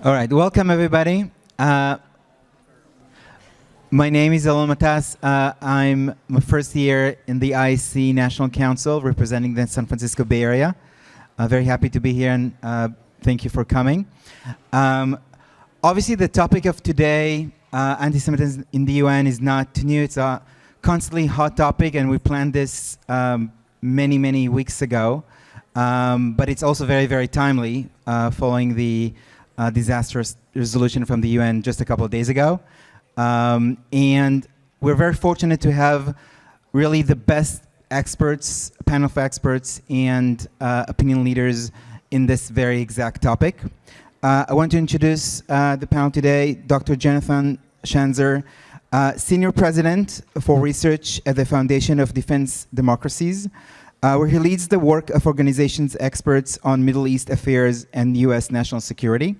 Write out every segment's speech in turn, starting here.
All right, welcome everybody. My name is Alon Matas. I'm my first year in the IC National Council representing the San Francisco Bay Area. Very happy to be here and thank you for coming. Obviously the topic of today, anti-Semitism in the UN, is not new. It's a constantly hot topic and we planned this many weeks ago. But it's also very timely following the disastrous resolution from the UN just a couple of days ago. And we're very fortunate to have really the best experts, panel of experts and opinion leaders in this very exact topic. I want to introduce the panel today, Dr. Jonathan Schanzer, Senior President for Research at the Foundation of Defense Democracies, where he leads the work of organizations experts on Middle East affairs and US national security.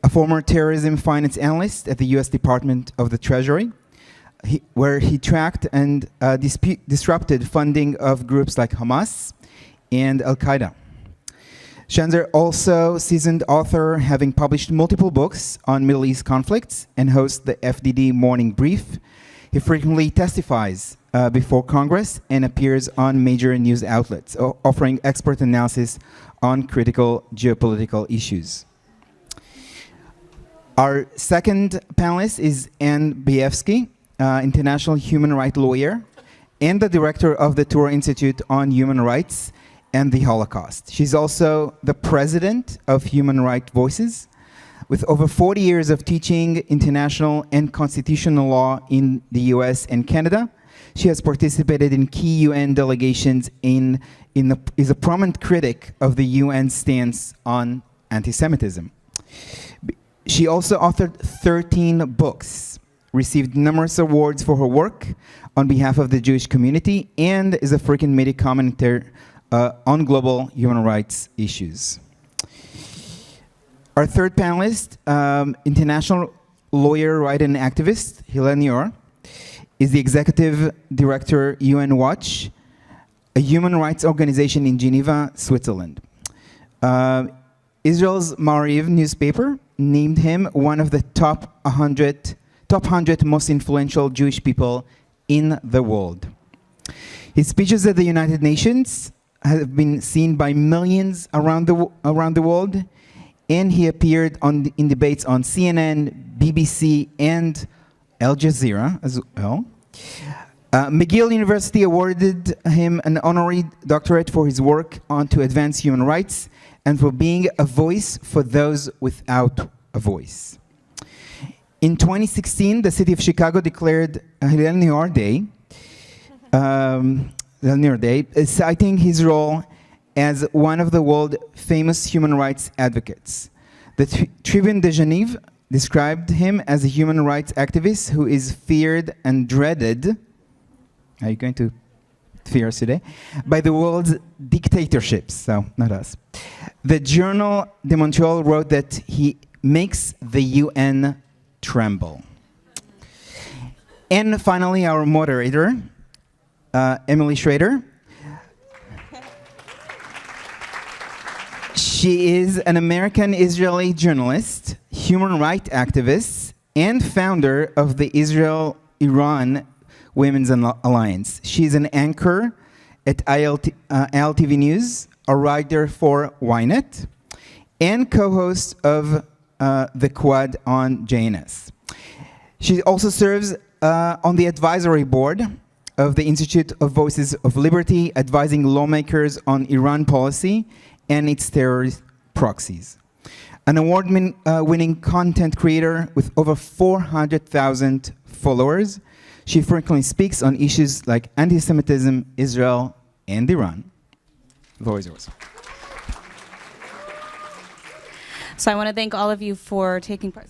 A former terrorism finance analyst at the US Department of the Treasury, where he tracked and disrupted funding of groups like Hamas and Al-Qaeda. Schanzer, also seasoned author, having published multiple books on Middle East conflicts and hosts the FDD Morning Brief. He frequently testifies before Congress and appears on major news outlets, offering expert analysis on critical geopolitical issues. Our second panelist is Anne Bayefsky, international human rights lawyer and the director of the Touro Institute on Human Rights and the Holocaust. She's also the president of Human Rights Voices. With over 40 years of teaching international and constitutional law in the US and Canada, she has participated in key UN delegations is a prominent critic of the UN stance on anti-Semitism. She also authored 13 books, received numerous awards for her work on behalf of the Jewish community, and is a frequent media commentator on global human rights issues. Our third panelist, international lawyer, writer, and activist, Hillel Neuer, is the executive director UN Watch, a human rights organization in Geneva, Switzerland. Israel's Maariv newspaper named him one of the top 100 most influential Jewish people in the world. His speeches at the United Nations have been seen by millions around the world, and he appeared in debates on CNN, BBC, and Al Jazeera as well. McGill University awarded him an honorary doctorate for his work to advance human rights and for being a voice for those without a voice. In 2016, the city of Chicago declared Hillel Neuer Day, citing his role as one of the world's famous human rights advocates. The Tribune de Genève described him as a human rights activist who is feared and dreaded. Are you going to fear us today? By the world's dictatorships, so not us. The journal de Montreal wrote that he makes the UN tremble. And finally, our moderator, Emily Schrader. She is an American-Israeli journalist, human rights activist, and founder of the Israel-Iran Women's Alliance. She's an anchor at ILTV News, a writer for Ynet, and co-host of The Quad on JNS. She also serves on the advisory board of the Institute of Voices of Liberty, advising lawmakers on Iran policy and its terrorist proxies. An award-winning content creator with over 400,000 followers, she frequently speaks on issues like anti-Semitism, Israel, and Iran. The floor is yours. So I want to thank all of you for taking part.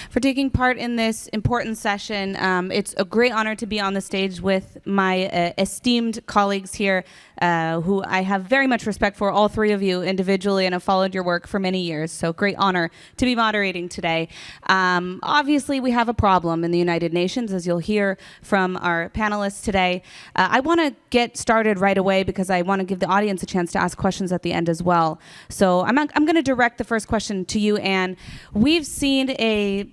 for taking part in this important session. It's a great honor to be on the stage with my esteemed colleagues here, who I have very much respect for, all three of you individually, and have followed your work for many years. So great honor to be moderating today. Obviously, we have a problem in the United Nations, as you'll hear from our panelists today. I want to get started right away because I want to give the audience a chance to ask questions at the end as well. So I'm going to direct the first question to you, Anne. We've seen a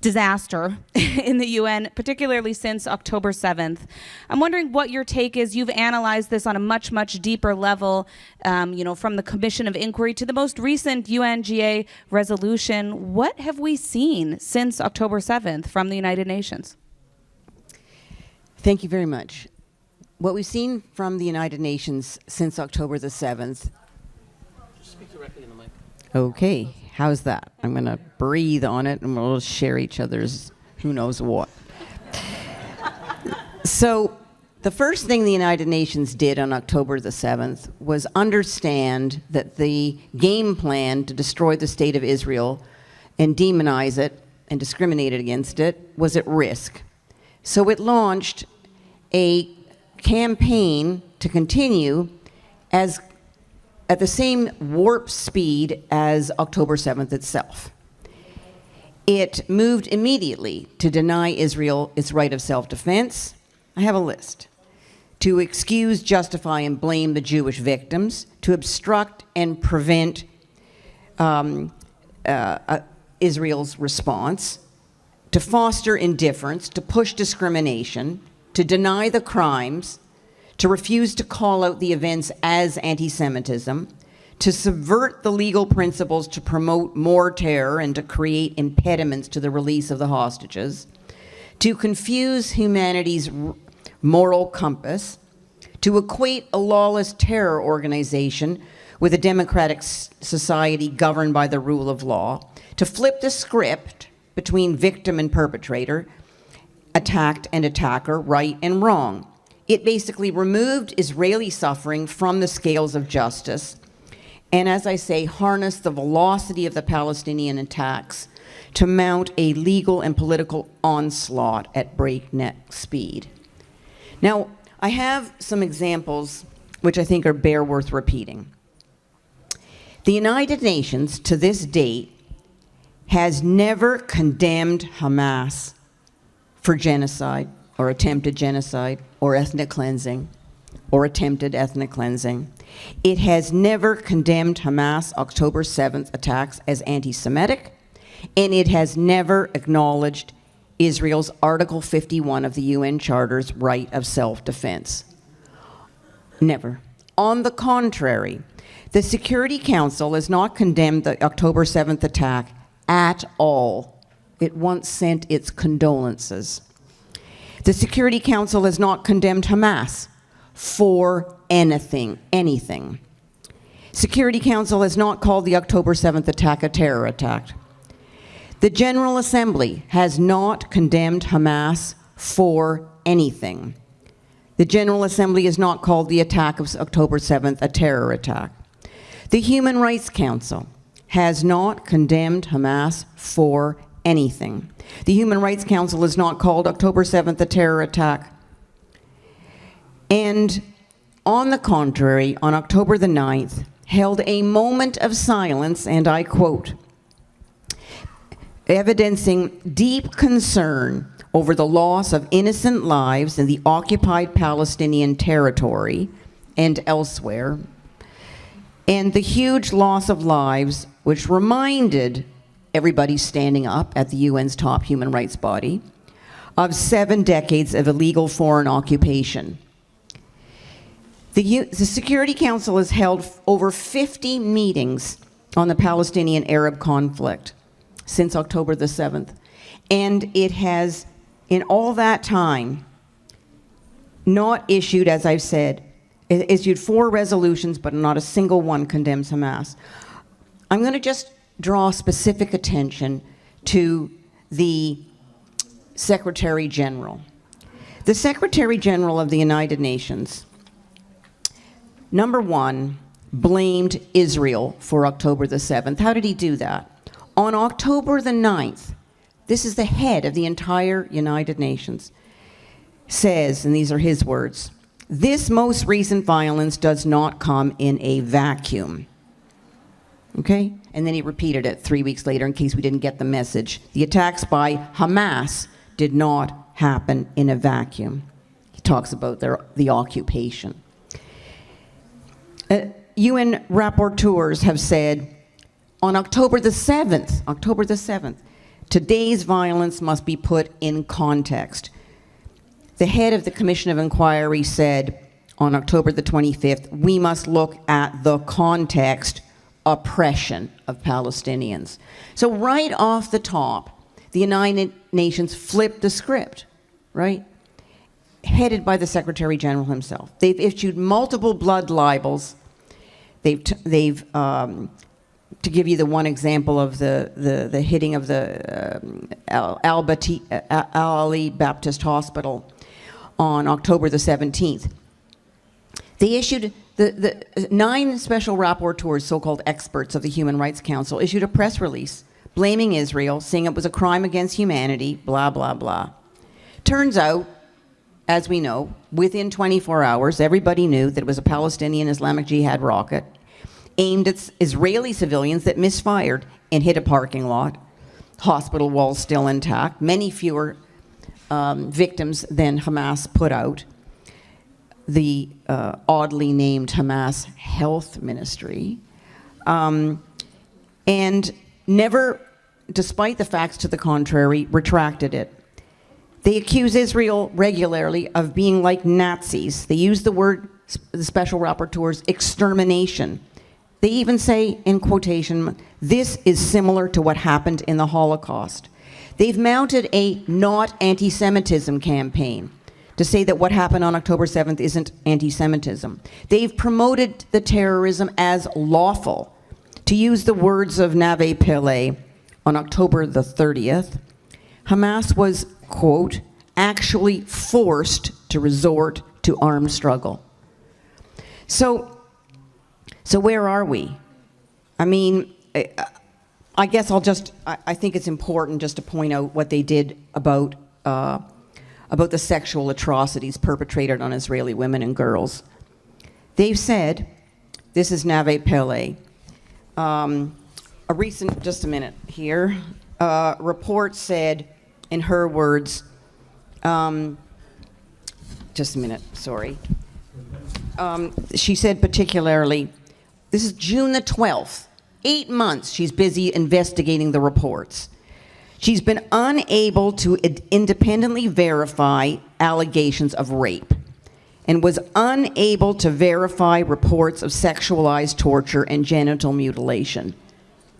disaster in the UN, particularly since October 7th. I'm wondering what your take is. You've analyzed this on a much, much deeper level, from the Commission of Inquiry to the most recent UNGA resolution. What have we seen since October 7th from the United Nations? Thank you very much. What we've seen from the United Nations since October the 7th. Just speak directly in the mic. Okay, how's that? I'm going to breathe on it and we'll share each other's who knows what. So, the first thing the United Nations did on October the 7th was understand that the game plan to destroy the state of Israel and demonize it and discriminate against it was at risk. So it launched a campaign to continue at the same warp speed as October 7th itself. It moved immediately to deny Israel its right of self-defense. I have a list. To excuse, justify, and blame the Jewish victims, to obstruct and prevent Israel's response, to foster indifference, to push discrimination, to deny the crimes, to refuse to call out the events as anti-Semitism, to subvert the legal principles to promote more terror and to create impediments to the release of the hostages, to confuse humanity's moral compass, to equate a lawless terror organization with a democratic society governed by the rule of law, to flip the script between victim and perpetrator, attacked and attacker, right and wrong. It basically removed Israeli suffering from the scales of justice, and as I say, harnessed the velocity of the Palestinian attacks to mount a legal and political onslaught at breakneck speed. Now, I have some examples which I think are worth repeating. The United Nations, to this date, has never condemned Hamas for genocide or attempted genocide or ethnic cleansing or attempted ethnic cleansing. It has never condemned Hamas October 7th attacks as anti-Semitic, and it has never acknowledged Israel's Article 51 of the UN Charter's right of self-defense. Never. On the contrary, the Security Council has not condemned the October 7th attack at all. It once sent its condolences. The Security Council has not condemned Hamas for anything. Security Council has not called the October 7th attack a terror attack. The General Assembly has not condemned Hamas for anything. The General Assembly has not called the attack of October 7th a terror attack. The Human Rights Council has not condemned Hamas for anything. The Human Rights Council has not called October 7th a terror attack. And on the contrary, on October the 9th, held a moment of silence, and I quote, evidencing deep concern over the loss of innocent lives in the occupied Palestinian territory and elsewhere, and the huge loss of lives which reminded everybody standing up at the UN's top human rights body of 7 decades of illegal foreign occupation. The Security Council has held over 50 meetings on the Palestinian-Arab conflict since October the 7th, and it has, in all that time, not issued, as I've said, it issued 4 resolutions, but not a single one condemns Hamas. I'm going to just draw specific attention to the Secretary General. The Secretary General of the United Nations, number 1, blamed Israel for October the 7th. How did he do that? On October the 9th, this is the head of the entire United Nations, says, and these are his words, "This most recent violence does not come in a vacuum." Okay? And then he repeated it 3 weeks later in case we didn't get the message. The attacks by Hamas did not happen in a vacuum. He talks about the occupation. UN rapporteurs have said on October the 7th, today's violence must be put in context. The head of the Commission of Inquiry said on October the 25th, we must look at the context oppression of Palestinians. So right off the top, the United Nations flipped the script, right? Headed by the Secretary General himself. They've issued multiple blood libels. They've to give you the one example of the hitting of the Al-Ali Baptist Hospital on October the 17th. They issued, the 9 special rapporteurs, so-called experts of the Human Rights Council, issued a press release blaming Israel, saying it was a crime against humanity, blah, blah, blah. Turns out, as we know, within 24 hours, everybody knew that it was a Palestinian Islamic Jihad rocket aimed at Israeli civilians that misfired and hit a parking lot. Hospital walls still intact, many fewer victims than Hamas put out. The oddly named Hamas Health Ministry, and never, despite the facts to the contrary, retracted it. They accuse Israel regularly of being like Nazis. They use the word, the special rapporteurs, extermination. They even say, in quotation, this is similar to what happened in the Holocaust. They've mounted a not anti-Semitism campaign to say that what happened on October 7th isn't anti-Semitism. They've promoted the terrorism as lawful. To use the words of Nave Pillay on October the 30th, Hamas was, quote, actually forced to resort to armed struggle. So where are we? I mean, I guess I think it's important just to point out what they did about the sexual atrocities perpetrated on Israeli women and girls. They've said, this is Nave Pillay, a recent, just a minute here, report said, in her words, just a minute, sorry. She said particularly, this is June the 12th, 8 months she's busy investigating the reports. She's been unable to independently verify allegations of rape and was unable to verify reports of sexualized torture and genital mutilation.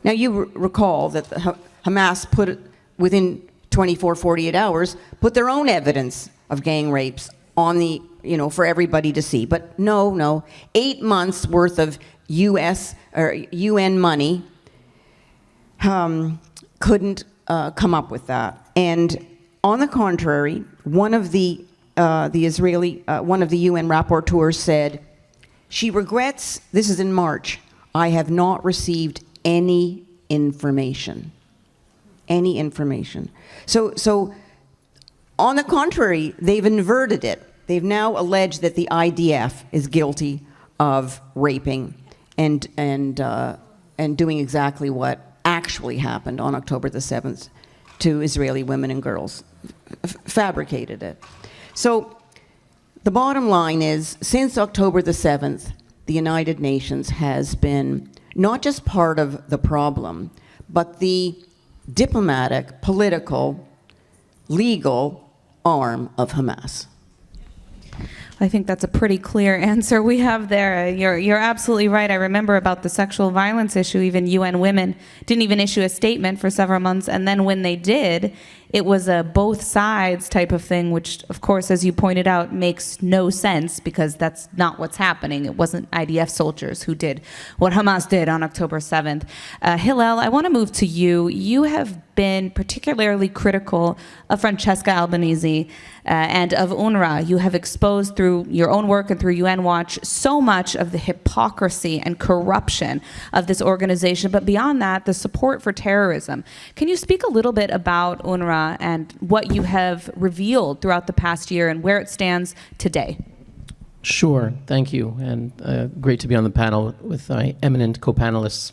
Now you recall that Hamas put, within 24, 48 hours, put their own evidence of gang rapes on the, for everybody to see. But no, 8 months worth of US or UN money couldn't come up with that. And on the contrary, one of the UN rapporteurs said, she regrets, this is in March, I have not received any information. Any information. So on the contrary, they've inverted it. They've now alleged that the IDF is guilty of raping and doing exactly what actually happened on October the 7th to Israeli women and girls, fabricated it. So the bottom line is, since October the 7th, the United Nations has been not just part of the problem, but the diplomatic, political, legal arm of Hamas. I think that's a pretty clear answer we have there. You're absolutely right. I remember about the sexual violence issue, even UN Women didn't even issue a statement for several months, and then when they did, it was a both sides type of thing, which, of course, as you pointed out, makes no sense because that's not what's happening. It wasn't IDF soldiers who did what Hamas did on October 7th. Hillel, I want to move to you. You have been particularly critical of Francesca Albanese and of UNRWA. You have exposed through your own work and through UN Watch so much of the hypocrisy and corruption of this organization, but beyond that, the support for terrorism. Can you speak a little bit about UNRWA and what you have revealed throughout the past year and where it stands today? Sure, thank you, and great to be on the panel with my eminent co-panelists.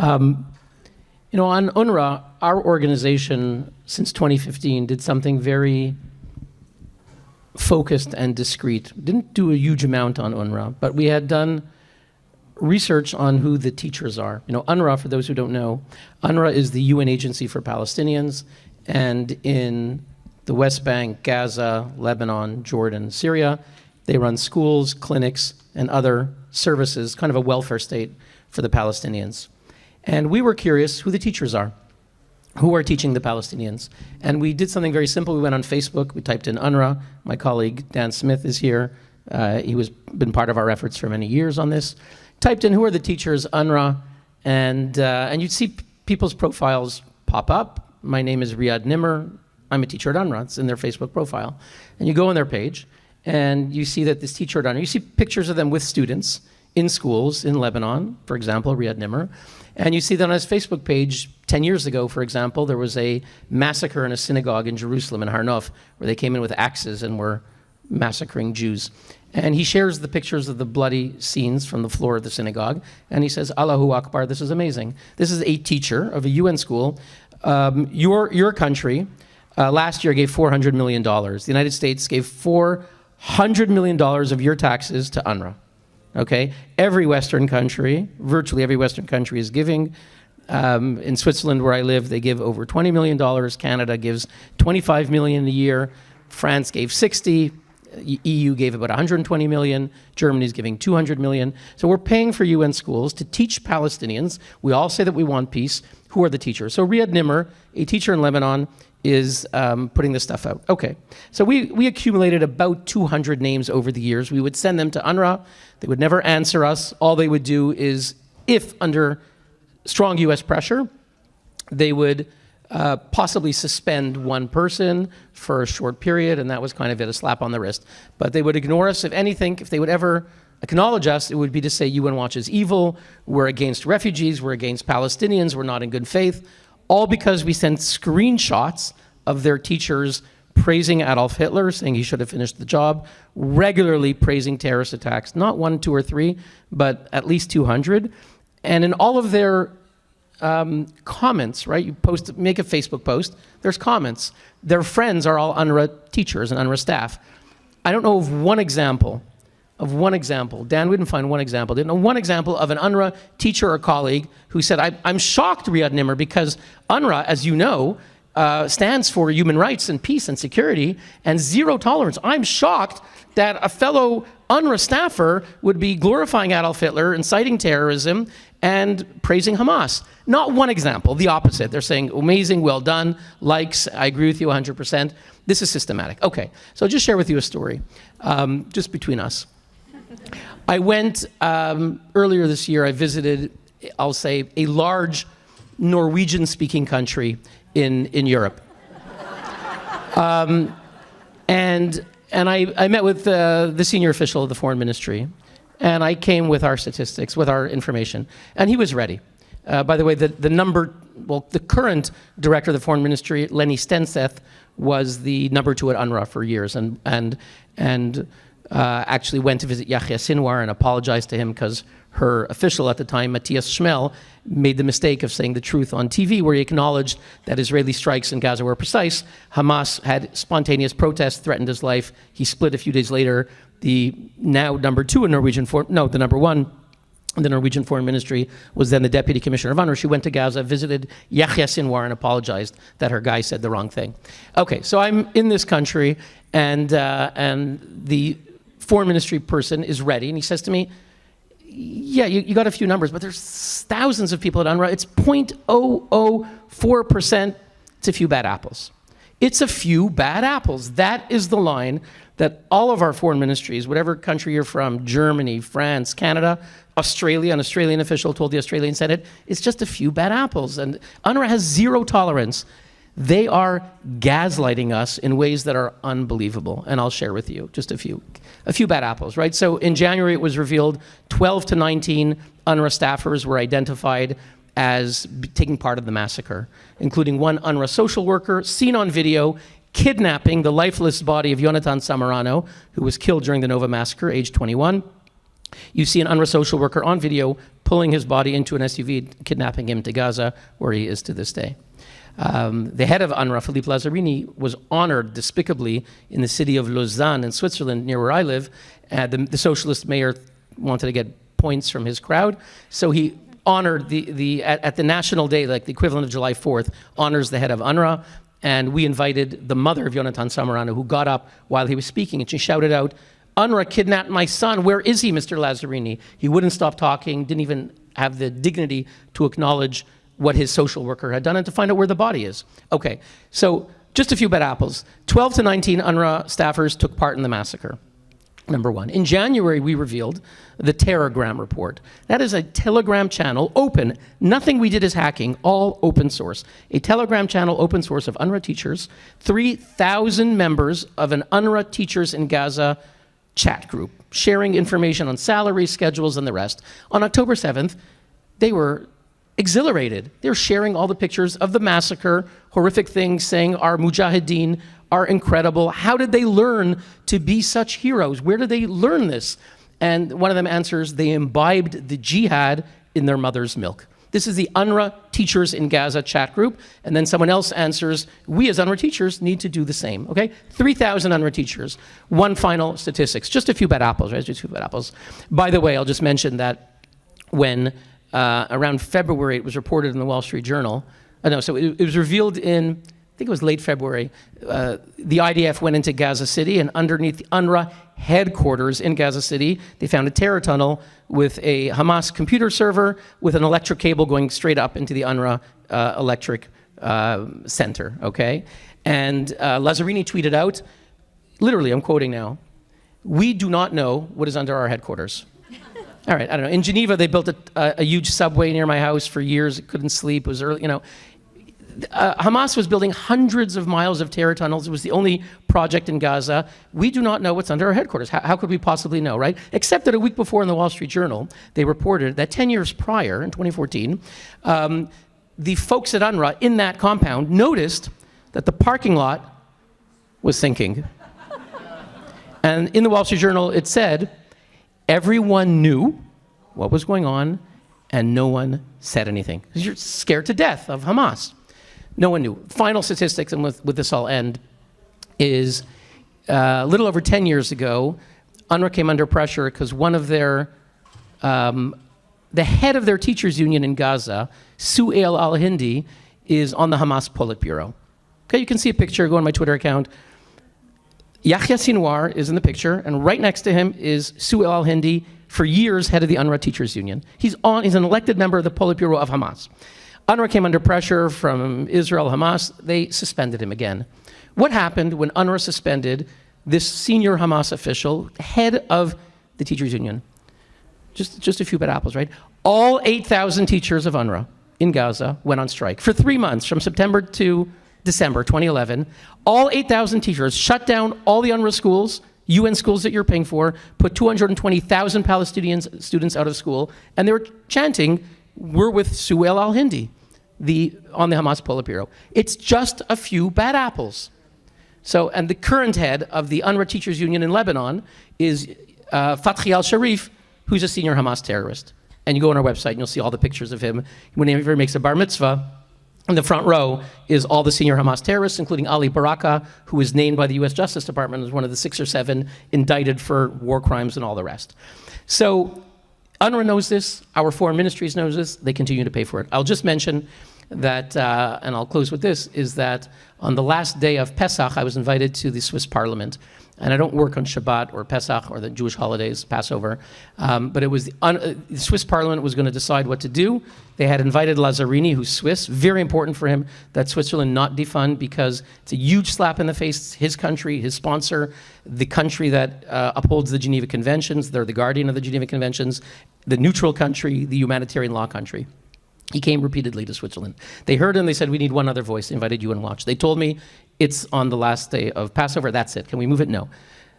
You know, on UNRWA, our organization since 2015 did something very focused and discreet. Didn't do a huge amount on UNRWA, but we had done research on who the teachers are. You know, UNRWA, for those who don't know, UNRWA is the UN agency for Palestinians, and in the West Bank, Gaza, Lebanon, Jordan, Syria, they run schools, clinics, and other services, kind of a welfare state for the Palestinians. And we were curious who the teachers are, who are teaching the Palestinians. And we did something very simple. We went on Facebook, we typed in UNRWA. My colleague Dan Smith is here. He was been part of our efforts for many years on this. Typed in who are the teachers, UNRWA, and you'd see people's profiles pop up. My name is Riyad Nimmer. I'm a teacher at UNRWA. It's in their Facebook profile. And you go on their page, and you see that this teacher at UNRWA, you see pictures of them with students in schools in Lebanon, for example, Riyad Nimmer. And you see that on his Facebook page, 10 years ago, for example, there was a massacre in a synagogue in Jerusalem, in Har Nof, where they came in with axes and were massacring Jews. And he shares the pictures of the bloody scenes from the floor of the synagogue, and he says, Allahu Akbar, this is amazing. This is a teacher of a UN school. Your country last year gave $400 million. The United States gave $400 million of your taxes to UNRWA. Okay, every Western country, virtually every Western country is giving. In Switzerland, where I live, they give over $20 million. Canada gives $25 million a year. France gave 60. EU gave about 120 million. Germany's giving 200 million. So we're paying for UN schools to teach Palestinians. We all say that we want peace. Who are the teachers? So Riyad Nimmer, a teacher in Lebanon, is putting this stuff out. Okay, so we accumulated about 200 names over the years. We would send them to UNRWA. They would never answer us. All they would do is, if under strong US pressure, they would possibly suspend one person for a short period, and that was kind of it, a slap on the wrist. But they would ignore us. If anything, if they would ever acknowledge us, it would be to say UN Watch is evil, we're against refugees, we're against Palestinians, we're not in good faith, all because we sent screenshots of their teachers praising Adolf Hitler, saying he should have finished the job, regularly praising terrorist attacks, not 1, 2, or 3, but at least 200. And in all of their comments, right? You make a Facebook post, there's comments. Their friends are all UNRWA teachers and UNRWA staff. I don't know of one example. Dan, we didn't find one example. Didn't know one example of an UNRWA teacher or colleague who said, I'm shocked, Riyad Nimmer, because UNRWA, as you know, stands for human rights and peace and security and zero tolerance. I'm shocked that a fellow UNRWA staffer would be glorifying Adolf Hitler, inciting terrorism, and praising Hamas. Not one example, the opposite. They're saying, amazing, well done, likes, I agree with you 100%. This is systematic. Okay, so I'll just share with you a story, just between us. I went, earlier this year, I visited, I'll say, a large Norwegian-speaking country in Europe. And I met with the senior official of the foreign ministry, and I came with our statistics, with our information, and he was ready. By the way, the current director of the foreign ministry, Lenny Stenseth, was the number 2 at UNRWA for years, and actually went to visit Yahya Sinwar and apologized to him because her official at the time, Matthias Schmel, made the mistake of saying the truth on TV, where he acknowledged that Israeli strikes in Gaza were precise. Hamas had spontaneous protests, threatened his life. He split a few days later. The now number 2 in the number 1 in the Norwegian Foreign Ministry was then the Deputy Commissioner of UNRWA. She went to Gaza, visited Yahya Sinwar, and apologized that her guy said the wrong thing. Okay, so I'm in this country, and the Foreign Ministry person is ready, and he says to me, yeah, you got a few numbers, but there's thousands of people at UNRWA. It's 0.004%. It's a few bad apples. It's a few bad apples. That is the line that all of our foreign ministries, whatever country you're from, Germany, France, Canada, Australia, an Australian official told the Australian Senate, it's just a few bad apples. And UNRWA has zero tolerance. They are gaslighting us in ways that are unbelievable. And I'll share with you just a few bad apples, right? So in January, it was revealed 12 to 19 UNRWA staffers were identified as taking part of the massacre, including one UNRWA social worker seen on video kidnapping the lifeless body of Jonathan Samarano, who was killed during the Nova massacre, age 21. You see an UNRWA social worker on video pulling his body into an SUV, kidnapping him to Gaza, where he is to this day. The head of UNRWA, Philippe Lazzarini, was honored despicably in the city of Lausanne in Switzerland, near where I live. The socialist mayor wanted to get points from his crowd, so he honored at the national day, like the equivalent of July 4th, honors the head of UNRWA. And we invited the mother of Jonathan Samarano, who got up while he was speaking, and she shouted out, "UNRWA kidnapped my son. Where is he, Mr. Lazzarini?" He wouldn't stop talking, didn't even have the dignity to acknowledge what his social worker had done and to find out where the body is. Okay, so just a few bad apples. 12 to 19 UNRWA staffers took part in the massacre. Number one. In January, we revealed the Telegram report. That is a Telegram channel, open. Nothing we did is hacking, all open source. A Telegram channel, open source, of UNRWA teachers, 3,000 members of an UNRWA Teachers in Gaza chat group, sharing information on salaries, schedules, and the rest. On October 7th, they were exhilarated. They were sharing all the pictures of the massacre, horrific things, saying our mujahideen are incredible. How did they learn to be such heroes? Where did they learn this? And one of them answers, they imbibed the jihad in their mother's milk. This is the UNRWA Teachers in Gaza chat group. And then someone else answers, we as UNRWA teachers need to do the same, okay? 3,000 UNRWA teachers. One final statistics, just a few bad apples, right? Just a few bad apples. By the way, I'll just mention that when around February, it was reported in the Wall Street Journal. So it was revealed in, I think it was late February, the IDF went into Gaza City, and underneath the UNRWA headquarters in Gaza City, they found a terror tunnel with a Hamas computer server with an electric cable going straight up into the UNRWA electric center, okay? And Lazzarini tweeted out, literally, I'm quoting now, "We do not know what is under our headquarters." All right, I don't know. In Geneva, they built a huge subway near my house for years. It couldn't sleep. It was early, Hamas was building hundreds of miles of terror tunnels. It was the only project in Gaza. We do not know what's under our headquarters. How could we possibly know, right? Except that a week before in the Wall Street Journal, they reported that 10 years prior, in 2014, the folks at UNRWA in that compound noticed that the parking lot was sinking. And in the Wall Street Journal, it said, everyone knew what was going on, and no one said anything. Because you're scared to death of Hamas. No one knew. Final statistics, and with this I'll end, is a little over 10 years ago, UNRWA came under pressure because one of their, the head of their teachers union in Gaza, Su'ail al-Hindi, is on the Hamas Politburo. Okay, you can see a picture, go on my Twitter account. Yahya Sinwar is in the picture, and right next to him is Su'ail al-Hindi, for years head of the UNRWA teachers union. He's an elected member of the Politburo of Hamas. UNRWA came under pressure from Israel, Hamas. They suspended him again. What happened when UNRWA suspended this senior Hamas official, head of the teachers union? Just a few bad apples, right? All 8,000 teachers of UNRWA in Gaza went on strike for 3 months, from September to December 2011. All 8,000 teachers shut down all the UNRWA schools, UN schools that you're paying for, put 220,000 Palestinian students out of school, and they were chanting, "We're with Su'ail al-Hindi," on the Hamas Politburo. It's just a few bad apples. So, and the current head of the UNRWA Teachers Union in Lebanon is Fathi al-Sharif, who's a senior Hamas terrorist. And you go on our website and you'll see all the pictures of him. Whenever he makes a bar mitzvah, in the front row is all the senior Hamas terrorists, including Ali Baraka, who was named by the US Justice Department as one of the 6 or 7 indicted for war crimes and all the rest. So UNRWA knows this, our foreign ministries knows this, they continue to pay for it. I'll just mention that, and I'll close with this, is that on the last day of Pesach, I was invited to the Swiss Parliament And I don't work on Shabbat or Pesach or the Jewish holidays, Passover. But it was the Swiss parliament was going to decide what to do. They had invited Lazzarini, who's Swiss. Very important for him that Switzerland not defund, because it's a huge slap in the face. It's his country, his sponsor, the country that upholds the Geneva Conventions. They're the guardian of the Geneva Conventions, the neutral country, the humanitarian law country. He came repeatedly to Switzerland. They heard him, they said, we need one other voice. They invited UN Watch. They told me, it's on the last day of Passover, that's it. Can we move it? No.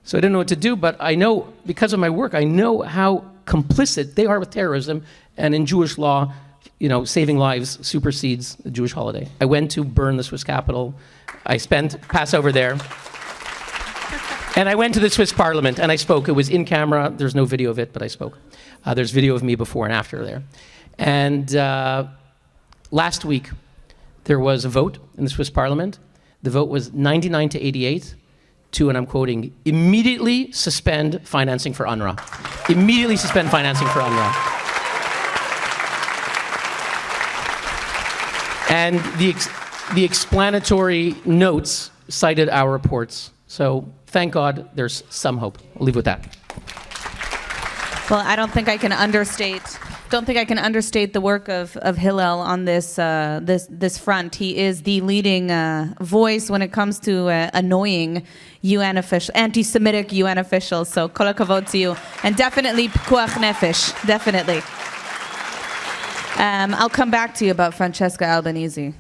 So I didn't know what to do, but I know, because of my work, I know how complicit they are with terrorism, and in Jewish law, saving lives supersedes the Jewish holiday. I went to burn the Swiss capital. I spent Passover there. And I went to the Swiss parliament, and I spoke. It was in camera. There's no video of it, but I spoke. There's video of me before and after there. And last week, there was a vote in the Swiss parliament. The vote was 99 to 88 to, and I'm quoting, immediately suspend financing for UNRWA. Immediately suspend financing for UNRWA. And the explanatory notes cited our reports. So thank God there's some hope. I'll leave with that. Well, I don't think I can understate the work of Hillel on this front. He is the leading voice when it comes to annoying UN officials, anti-Semitic UN officials. So kol hakavod to you, and definitely pikuach nefesh, definitely. I'll come back to you about Francesca Albanese.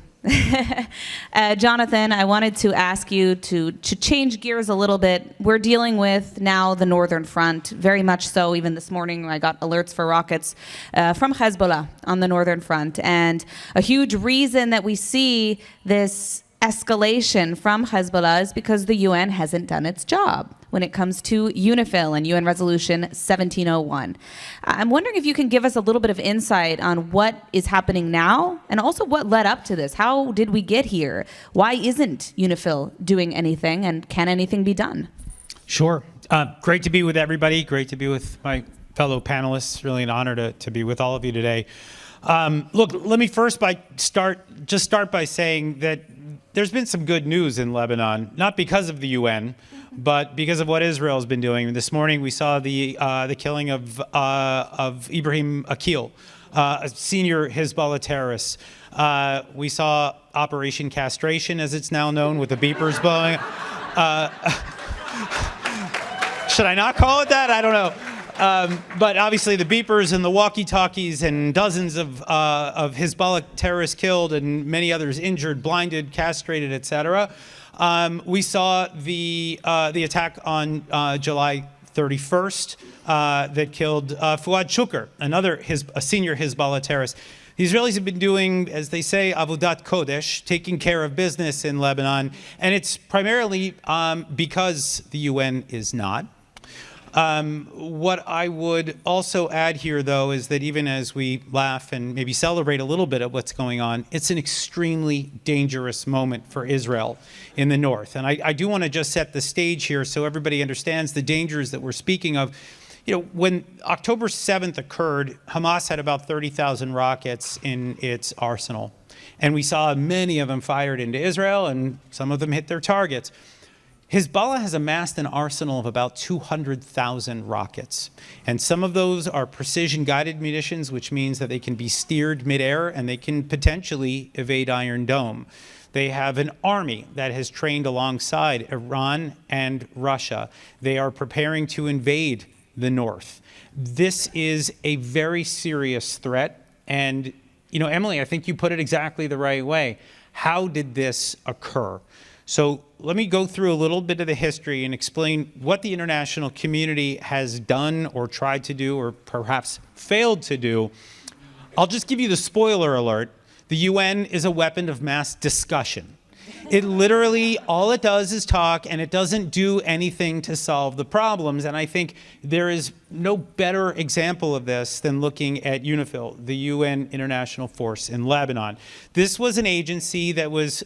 Jonathan, I wanted to ask you to change gears a little bit. We're dealing with now the Northern Front, very much so. Even this morning, I got alerts for rockets from Hezbollah on the Northern Front. And a huge reason that we see this escalation from Hezbollah is because the UN hasn't done its job when it comes to UNIFIL and UN Resolution 1701. I'm wondering if you can give us a little bit of insight on what is happening now and also what led up to this. How did we get here? Why isn't UNIFIL doing anything, and can anything be done? Sure. Great to be with everybody. Great to be with my fellow panelists. Really an honor to be with all of you today. Look, let me first start by saying that there's been some good news in Lebanon, not because of the UN, but because of what Israel has been doing. This morning we saw the killing of Ibrahim Akil, a senior Hezbollah terrorist. We saw Operation Castration, as it's now known, with the beepers blowing. Should I not call it that? I don't know. But obviously the beepers and the walkie-talkies and dozens of Hezbollah terrorists killed and many others injured, blinded, castrated, etc. We saw the attack on July 31st that killed Fuad Shukr, a senior Hezbollah terrorist. The Israelis have been doing, as they say, avodat kodesh, taking care of business in Lebanon, and it's primarily because the UN is not. What I would also add here, though, is that even as we laugh and maybe celebrate a little bit of what's going on, it's an extremely dangerous moment for Israel in the north. And I do want to just set the stage here so everybody understands the dangers that we're speaking of. When October 7th occurred, Hamas had about 30,000 rockets in its arsenal. And we saw many of them fired into Israel, and some of them hit their targets. Hezbollah has amassed an arsenal of about 200,000 rockets. And some of those are precision-guided munitions, which means that they can be steered midair and they can potentially evade Iron Dome. They have an army that has trained alongside Iran and Russia. They are preparing to invade the north. This is a very serious threat. And, Emily, I think you put it exactly the right way. How did this occur? So let me go through a little bit of the history and explain what the international community has done or tried to do or perhaps failed to do. I'll just give you the spoiler alert. The UN is a weapon of mass discussion. It literally, all it does is talk, and it doesn't do anything to solve the problems. And I think there is no better example of this than looking at UNIFIL, the UN International Force in Lebanon. This was an agency that was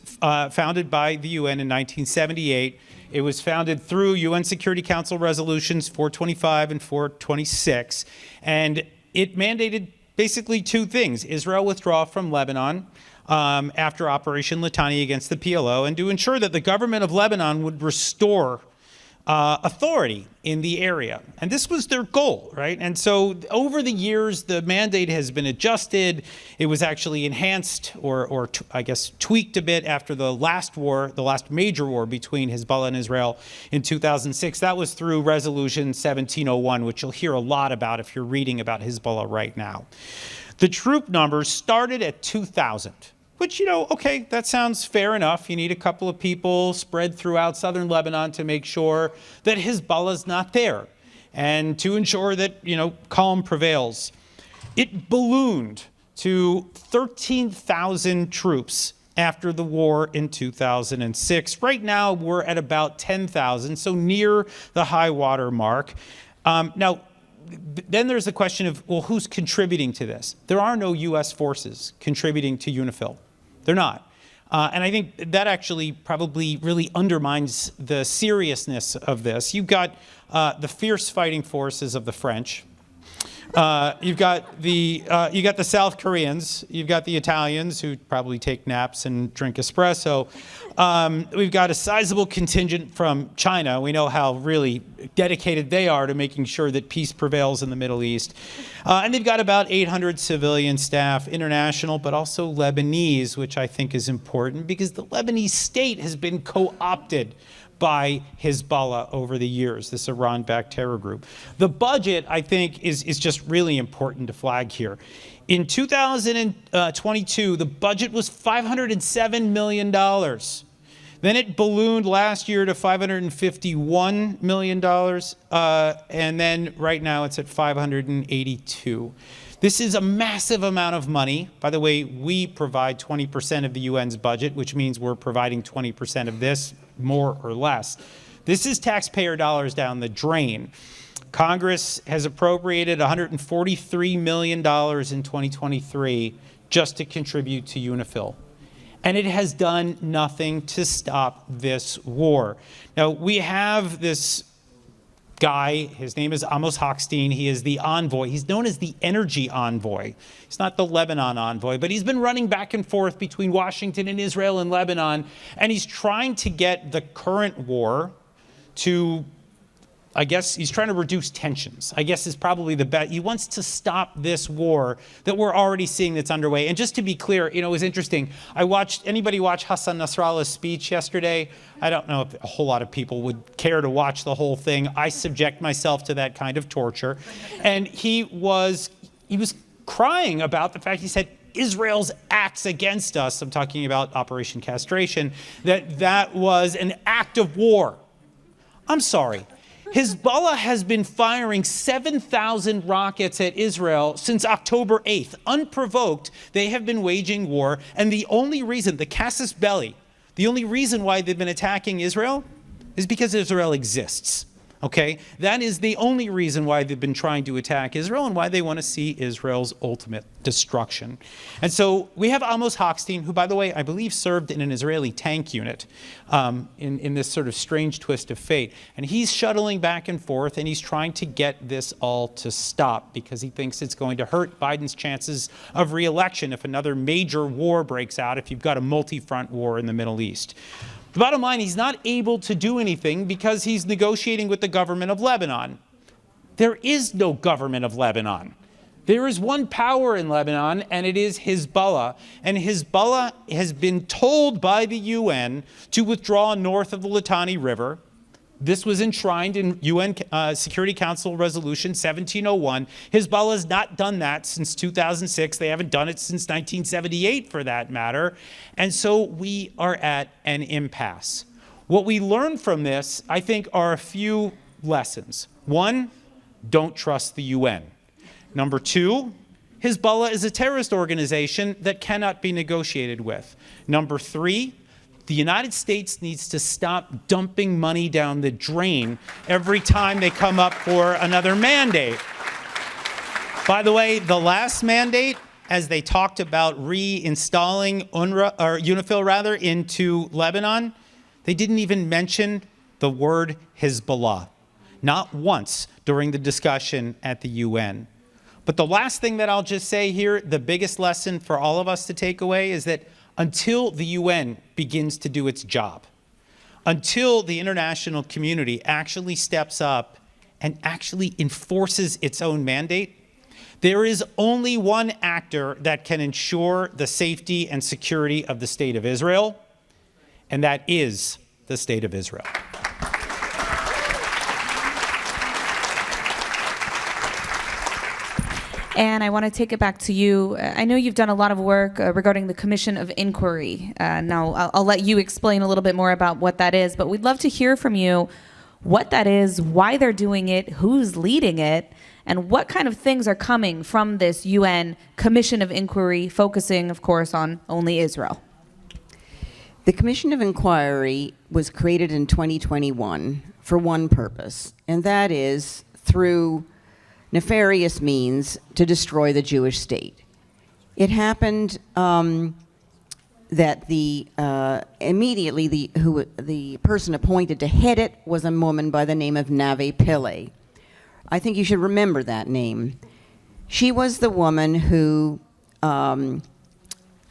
founded by the UN in 1978. It was founded through UN Security Council resolutions 425 and 426. And it mandated basically two things: Israel withdraw from Lebanon after Operation Litani against the PLO, and to ensure that the government of Lebanon would restore authority in the area. And this was their goal, right? And so over the years, the mandate has been adjusted. It was actually enhanced or I guess tweaked a bit after the last war, the last major war between Hezbollah and Israel in 2006. That was through Resolution 1701, which you'll hear a lot about if you're reading about Hezbollah right now. The troop numbers started at 2,000. Which, okay, that sounds fair enough. You need a couple of people spread throughout southern Lebanon to make sure that Hezbollah's not there and to ensure that, calm prevails. It ballooned to 13,000 troops after the war in 2006. Right now, we're at about 10,000, so near the high water mark. Now, then there's the question of, well, who's contributing to this? There are no U.S. forces contributing to UNIFIL. They're not. And I think that actually probably really undermines the seriousness of this. You've got the fierce fighting forces of the French. You've got the South Koreans. You've got the Italians who probably take naps and drink espresso. We've got a sizable contingent from China. We know how really dedicated they are to making sure that peace prevails in the Middle East. And they've got about 800 civilian staff, international, but also Lebanese, which I think is important because the Lebanese state has been co-opted by Hezbollah over the years, this Iran-backed terror group. The budget, I think, is just really important to flag here. In 2022, the budget was $507 million. Then it ballooned last year to $551 million, and then right now it's at $582. This is a massive amount of money. By the way, we provide 20% of the UN's budget, which means we're providing 20% of this, more or less. This is taxpayer dollars down the drain. Congress has appropriated $143 million in 2023 just to contribute to UNIFIL. And it has done nothing to stop this war. Now, we have this guy, his name is Amos Hochstein. He is the envoy. He's known as the energy envoy. He's not the Lebanon envoy, but he's been running back and forth between Washington and Israel and Lebanon, and he's trying to get the current war to, I guess he's trying to reduce tensions, I guess is probably the bet. He wants to stop this war that we're already seeing that's underway. And just to be clear, it was interesting. Anybody watch Hassan Nasrallah's speech yesterday? I don't know if a whole lot of people would care to watch the whole thing. I subject myself to that kind of torture. And he was crying about the fact, he said, Israel's acts against us, I'm talking about Operation Castration, that was an act of war. I'm sorry. Hezbollah has been firing 7,000 rockets at Israel since October 8th. Unprovoked, they have been waging war. And the only reason, the casus belli, the only reason why they've been attacking Israel is because Israel exists. Okay? That is the only reason why they've been trying to attack Israel and why they want to see Israel's ultimate destruction. And so we have Amos Hochstein, who, by the way, I believe served in an Israeli tank unit in this sort of strange twist of fate. And he's shuttling back and forth, and he's trying to get this all to stop because he thinks it's going to hurt Biden's chances of re-election if another major war breaks out, if you've got a multi-front war in the Middle East. The bottom line, he's not able to do anything because he's negotiating with the government of Lebanon. There is no government of Lebanon. There is one power in Lebanon, and it is Hezbollah. And Hezbollah has been told by the UN to withdraw north of the Litani River. This was enshrined in UN Security Council Resolution 1701. Hezbollah has not done that since 2006. They haven't done it since 1978, for that matter. And so we are at an impasse. What we learn from this, I think, are a few lessons. One, don't trust the UN. Number two, Hezbollah is a terrorist organization that cannot be negotiated with. Number three, the United States needs to stop dumping money down the drain every time they come up for another mandate. By the way, the last mandate, as they talked about reinstalling UNRWA, or UNIFIL rather, into Lebanon, they didn't even mention the word Hezbollah. Not once during the discussion at the UN. But the last thing that I'll just say here, the biggest lesson for all of us to take away is that until the UN begins to do its job, until the international community actually steps up and actually enforces its own mandate, there is only one actor that can ensure the safety and security of the State of Israel, and that is the State of Israel. And I want to take it back to you. I know you've done a lot of work regarding the Commission of Inquiry. Now, I'll let you explain a little bit more about what that is, but we'd love to hear from you what that is, why they're doing it, who's leading it, and what kind of things are coming from this UN Commission of Inquiry, focusing, of course, on only Israel. The Commission of Inquiry was created in 2021 for one purpose, and that is through nefarious means to destroy the Jewish state. It happened that immediately the person appointed to head it was a woman by the name of Nave Pillay. I think you should remember that name. She was the woman who,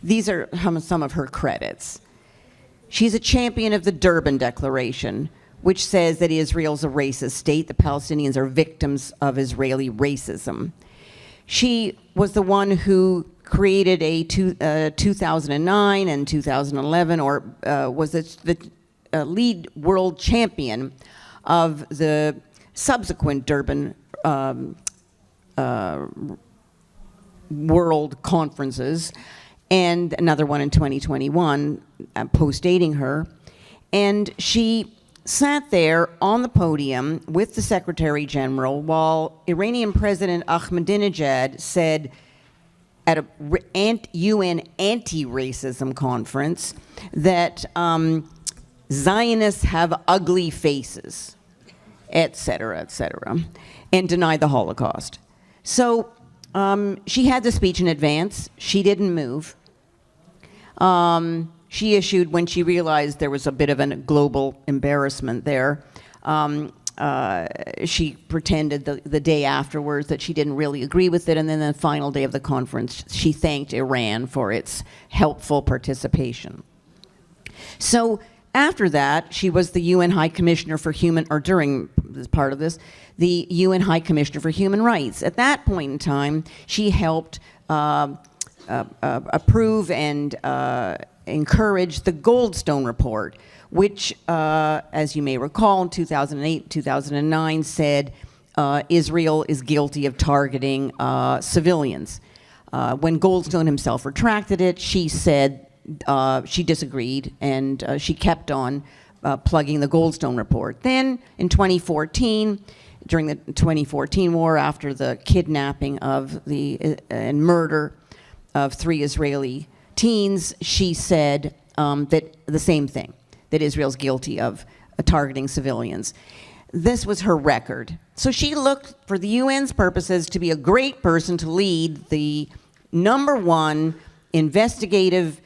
these are some of her credits. She's a champion of the Durban Declaration, which says that Israel's a racist state. The Palestinians are victims of Israeli racism. She was the one who created a 2009 and 2011, or was the lead world champion of the subsequent Durban world conferences, and another one in 2021, post-dating her. And she sat there on the podium with the Secretary General while Iranian President Ahmadinejad said at a UN anti-racism conference that Zionists have ugly faces, et cetera, and denied the Holocaust. So she had the speech in advance. She didn't move. She issued, when she realized there was a bit of a global embarrassment there, she pretended the day afterwards that she didn't really agree with it, and then the final day of the conference, she thanked Iran for its helpful participation. So after that, she was the UN High Commissioner for during this part of this, the UN High Commissioner for Human Rights. At that point in time, she helped approve and encourage the Goldstone Report, which, as you may recall, in 2008, 2009, said Israel is guilty of targeting civilians. When Goldstone himself retracted it, she said she disagreed, and she kept on plugging the Goldstone Report. Then, in 2014, during the 2014 war, after the kidnapping of and murder of 3 Israeli teens, she said that the same thing, that Israel's guilty of targeting civilians. This was her record. So she looked, for the UN's purposes, to be a great person to lead the #1 investigative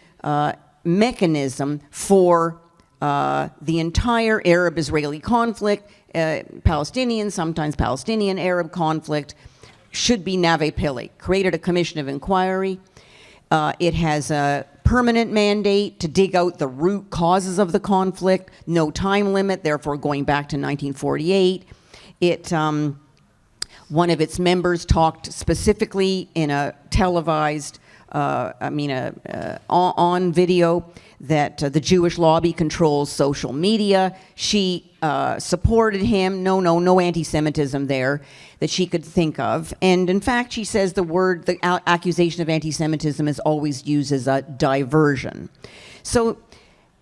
mechanism for the entire Arab-Israeli conflict, Palestinian, sometimes Palestinian-Arab conflict, should be Nave Pillay. Created a commission of inquiry. It has a permanent mandate to dig out the root causes of the conflict, no time limit, therefore going back to 1948. One of its members talked specifically in a televised, on video, that the Jewish lobby controls social media. She supported him. No anti-Semitism there that she could think of. And in fact, she says the accusation of anti-Semitism is always used as a diversion. So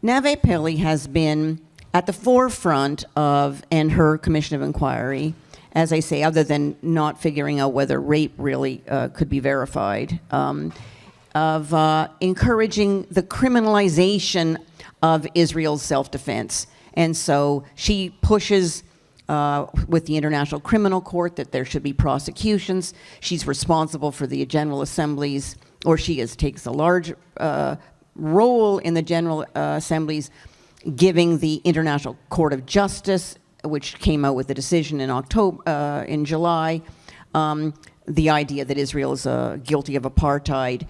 Nave Pillay has been at the forefront of, and her commission of inquiry, as I say, other than not figuring out whether rape really could be verified, of encouraging the criminalization of Israel's self-defense. And so she pushes with the International Criminal Court that there should be prosecutions. She's responsible for the General Assemblies, or takes a large role in the General Assemblies, giving the International Court of Justice, which came out with a decision in July, the idea that Israel is guilty of apartheid.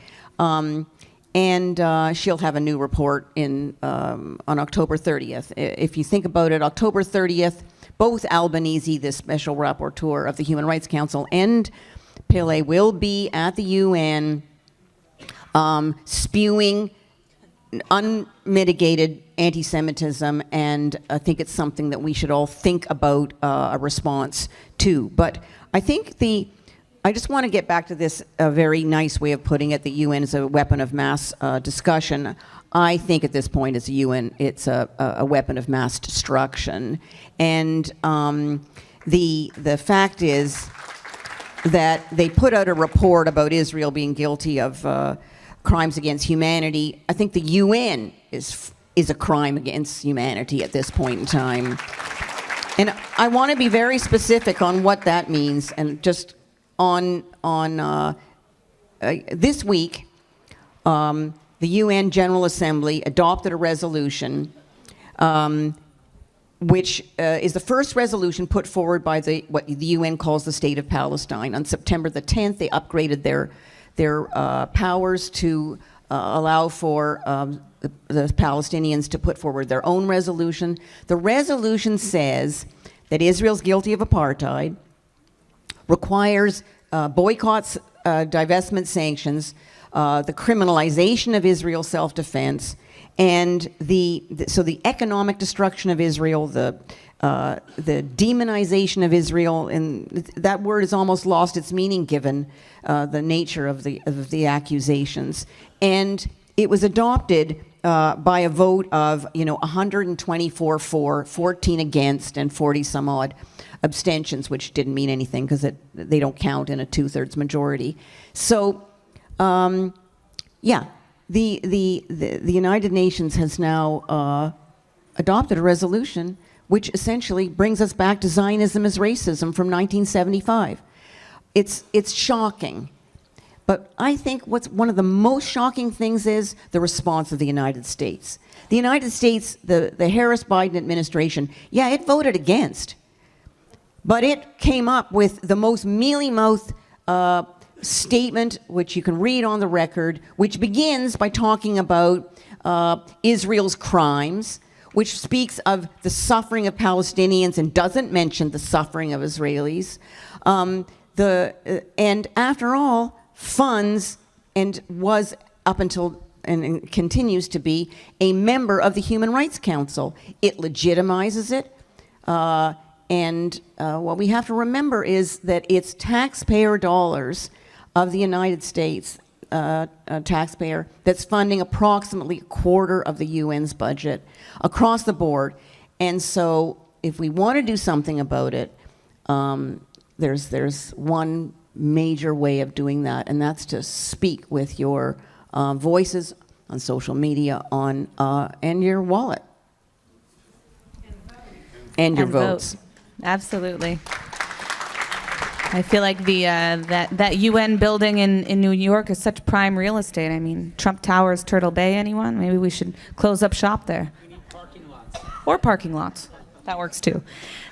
And she'll have a new report on October 30th. If you think about it, October 30th, both Albanese, the special rapporteur of the Human Rights Council, and Pillay will be at the UN spewing unmitigated anti-Semitism, and I think it's something that we should all think about a response to. But I think I just want to get back to this very nice way of putting it, the UN is a weapon of mass discussion. I think at this point, as a UN, it's a weapon of mass destruction. And the fact is that they put out a report about Israel being guilty of crimes against humanity. I think the UN is a crime against humanity at this point in time. And I want to be very specific on what that means. And just on this week, the UN General Assembly adopted a resolution which is the first resolution put forward by what the UN calls the State of Palestine. On September the 10th, they upgraded their powers to allow for the Palestinians to put forward their own resolution. The resolution says that Israel's guilty of apartheid, requires boycotts, divestment sanctions, the criminalization of Israel's self-defense, and so the economic destruction of Israel, the demonization of Israel, and that word has almost lost its meaning given the nature of the accusations. And it was adopted by a vote of 124 for, 14 against, and 40 some odd abstentions, which didn't mean anything because they don't count in a 2/3 majority. So, yeah, the United Nations has now adopted a resolution which essentially brings us back to Zionism as racism from 1975. It's shocking. But I think what's one of the most shocking things is the response of the United States. The United States, the Harris-Biden administration, yeah, it voted against. But it came up with the most mealy-mouthed statement, which you can read on the record, which begins by talking about Israel's crimes, which speaks of the suffering of Palestinians and doesn't mention the suffering of Israelis. And after all, funds and was up until and continues to be a member of the Human Rights Council. It legitimizes it. And what we have to remember is that it's taxpayer dollars of the United States taxpayer that's funding approximately a quarter of the UN's budget across the board. And so if we want to do something about it, there's one major way of doing that, and that's to speak with your voices on social media, and your wallet, and your votes. Vote. Absolutely. I feel like that UN building in New York is such prime real estate. I mean, Trump Towers, Turtle Bay, anyone? Maybe we should close up shop there. We need parking lots. Or parking lots. That works too.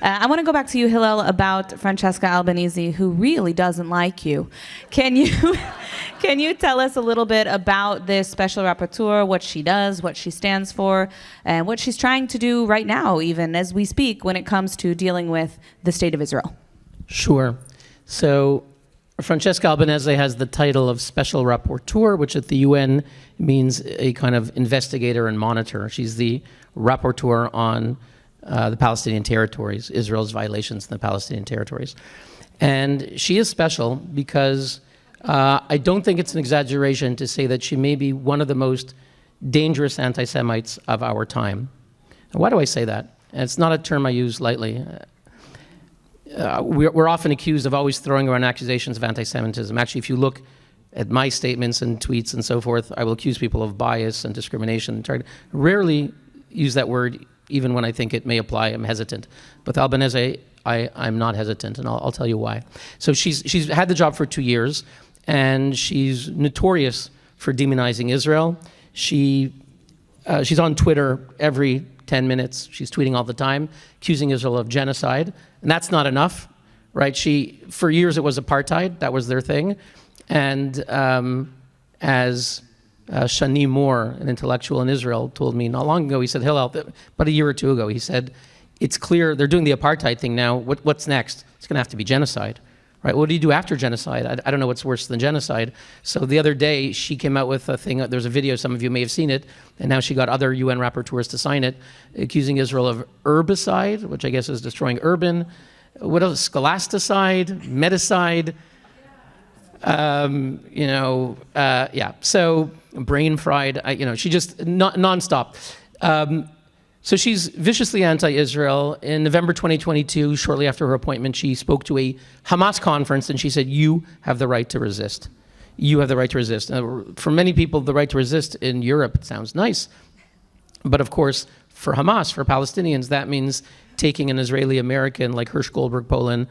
I want to go back to you, Hillel, about Francesca Albanese, who really doesn't like you. Can you tell us a little bit about this special rapporteur, what she does, what she stands for, and what she's trying to do right now, even as we speak, when it comes to dealing with the state of Israel? Sure. So Francesca Albanese has the title of Special Rapporteur, which at the UN means a kind of investigator and monitor. She's the rapporteur on the Palestinian territories, Israel's violations in the Palestinian territories. And she is special because I don't think it's an exaggeration to say that she may be one of the most dangerous anti-Semites of our time. And why do I say that? And it's not a term I use lightly. We're often accused of always throwing around accusations of anti-Semitism. Actually, if you look at my statements and tweets and so forth, I will accuse people of bias and discrimination. Rarely use that word, even when I think it may apply. I'm hesitant. But with Albanese, I'm not hesitant, and I'll tell you why. So she's had the job for 2 years, and she's notorious for demonizing Israel. She's on Twitter every 10 minutes. She's tweeting all the time, accusing Israel of genocide. And that's not enough, right? For years it was apartheid. That was their thing. And as Shani Moore, an intellectual in Israel, told me not long ago, he said, Hillel, about a year or two ago, he said, it's clear they're doing the apartheid thing now. What's next? It's going to have to be genocide. Right? What do you do after genocide? I don't know what's worse than genocide. So the other day, she came out with a thing. There's a video, some of you may have seen it, and now she got other UN rapporteurs to sign it, accusing Israel of herbicide, which I guess is destroying urban. What else? Scholasticide, meticide. Yeah. So brain fried. She just nonstop. So she's viciously anti-Israel. In November 2022, shortly after her appointment, she spoke to a Hamas conference and she said, you have the right to resist. You have the right to resist. Now, for many people, the right to resist in Europe sounds nice. But of course, for Hamas, for Palestinians, that means taking an Israeli American like Hirsch Goldberg, Poland,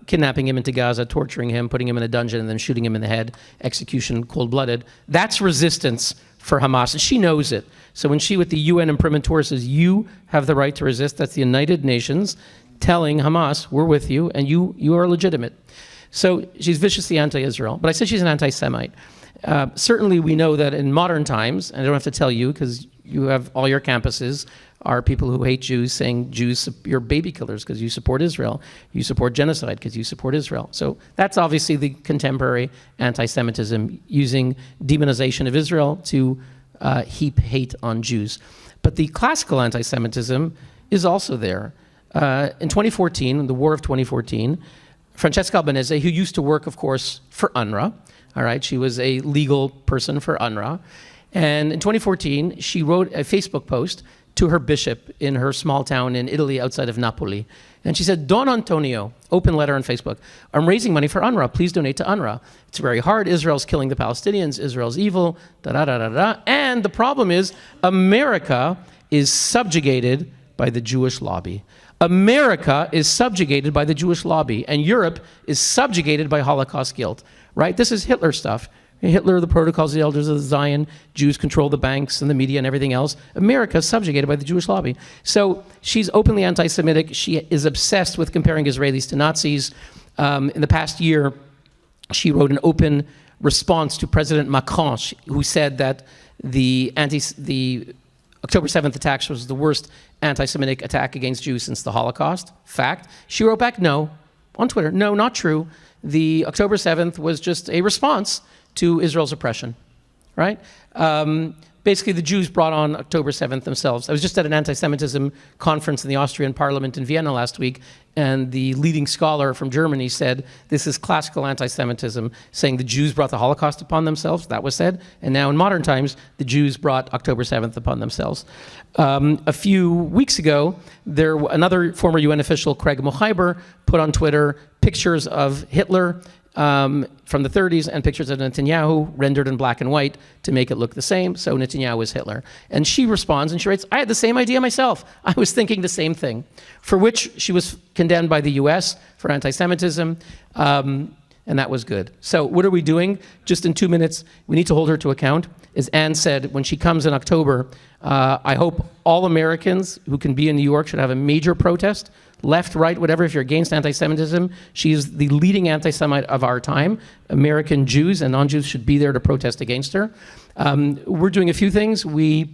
kidnapping him into Gaza, torturing him, putting him in a dungeon, and then shooting him in the head, execution, cold-blooded. That's resistance for Hamas, and she knows it. So when she, with the UN imprimatur, says, you have the right to resist, that's the United Nations telling Hamas, we're with you, and you are legitimate. So she's viciously anti-Israel. But I said she's an anti-Semite. Certainly we know that in modern times, and I don't have to tell you, because you have all your campuses are people who hate Jews saying, Jews, you're baby killers because you support Israel. You support genocide because you support Israel. So that's obviously the contemporary anti-Semitism, using demonization of Israel to heap hate on Jews. But the classical anti-Semitism is also there. In 2014, in the war of 2014, Francesca Albanese, who used to work, of course, for UNRWA, all right, she was a legal person for UNRWA, and in 2014, she wrote a Facebook post to her bishop in her small town in Italy outside of Napoli. And she said, Don Antonio, open letter on Facebook, I'm raising money for UNRWA. Please donate to UNRWA. It's very hard. Israel's killing the Palestinians. Israel's evil, da-da-da-da-da. And the problem is America is subjugated by the Jewish lobby. America is subjugated by the Jewish lobby, and Europe is subjugated by Holocaust guilt, right? This is Hitler stuff. Hitler, the protocols of the elders of Zion, Jews control the banks and the media and everything else. America is subjugated by the Jewish lobby. So she's openly anti-Semitic. She is obsessed with comparing Israelis to Nazis. In the past year, she wrote an open response to President Macron, who said that the October 7th attacks was the worst anti-Semitic attack against Jews since the Holocaust. Fact. She wrote back, no, on Twitter, no, not true. The October 7th was just a response to Israel's oppression, right? Basically, the Jews brought on October 7th themselves. I was just at an anti-Semitism conference in the Austrian parliament in Vienna last week, and the leading scholar from Germany said, this is classical anti-Semitism, saying the Jews brought the Holocaust upon themselves, that was said, and now in modern times, the Jews brought October 7th upon themselves. A few weeks ago, another former UN official, Craig Mochaiber, put on Twitter pictures of Hitler from the 30s and pictures of Netanyahu rendered in black and white to make it look the same. So Netanyahu is Hitler. And she responds and she writes, I had the same idea myself. I was thinking the same thing, for which she was condemned by the US for anti-Semitism. And that was good. So what are we doing? Just in 2 minutes, we need to hold her to account. As Anne said, when she comes in October, I hope all Americans who can be in New York should have a major protest. Left, right, whatever, if you're against anti-Semitism, she is the leading anti-Semite of our time. American Jews and non-Jews should be there to protest against her. We're doing a few things. We